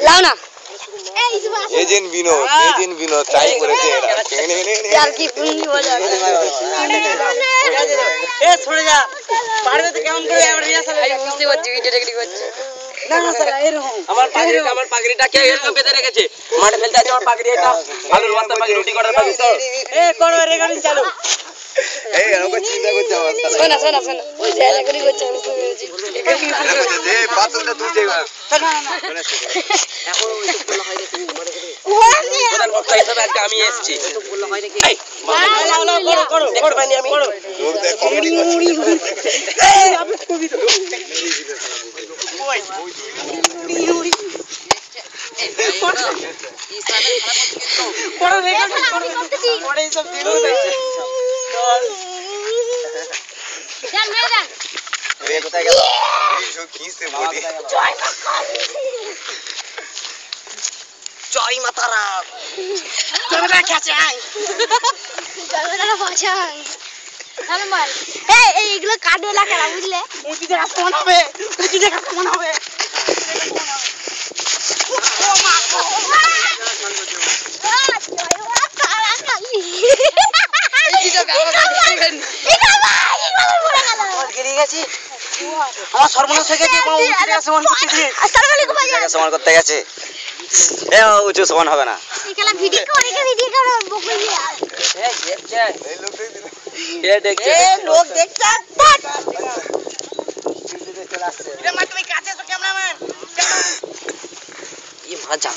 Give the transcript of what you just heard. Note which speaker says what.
Speaker 1: লাও না
Speaker 2: agent Binod try করেছে
Speaker 1: यार की पूंजी हो जाए
Speaker 3: এ ছড়ে যা পারবে তো কেমন করে আমরা রিহার্সাল
Speaker 1: আমি বুঝতে পারছি ভিডিও রেকর্ডিং করছে
Speaker 3: না না শালা এরকম
Speaker 4: আমার পাগড়িটা কে এরকম বেঁধে রেখেছে মাঠে ফেলতে আছে আমার পাগড়ি এটা আলুর বস্তা পাগড়ি রুটি করার পাগড়ি তো
Speaker 3: এ করো রেকর্ডিং চালু
Speaker 2: এই আমাকে চিন্তা করতে হবে
Speaker 1: শোনা ওই যে রেকর্ডিং করছে আমি বুঝতে পেরেছি
Speaker 2: যে পাথরটা তুলছে
Speaker 4: এখন বলা হয় দেখি প্রধান বক্তা হিসেবে আজকে আমি এসেছি বলা হয় দেখি করো বানি আমি
Speaker 2: তোর দেখো
Speaker 3: এই আমি ছবি তো ওই করো রেকর্ডিং করতেছি পরে সব দিলো চল
Speaker 1: চল মেরা
Speaker 2: রে কোথায় গেল এই সব খিসে বডি
Speaker 4: জয় মাতারা
Speaker 3: তোমরা খাচাং
Speaker 1: জলবেলা বাঁচান তাহলে মার এই এগুলো কাটবে না কেন বুঝলে
Speaker 3: এই দিকে আসমান হবে ও মা আমার সর্বনাশ হয়ে গেছে কোনো উঁচু জায়গায় সমান করতে দিয়ে
Speaker 1: আসসালামু আলাইকুম ভাইয়া
Speaker 4: সমান করতে গেছে এ উঁচু সমান হবে না
Speaker 1: এখানে ভিডিও করে বকুল দিয়া
Speaker 4: এই দেখছে
Speaker 2: এই লোকটাই দিল
Speaker 4: কে দেখছে
Speaker 3: লোক দেখছে
Speaker 2: চলে আসছে
Speaker 3: রে মা তুমি কাছে এসো ক্যামেরাম্যান
Speaker 4: এই মজা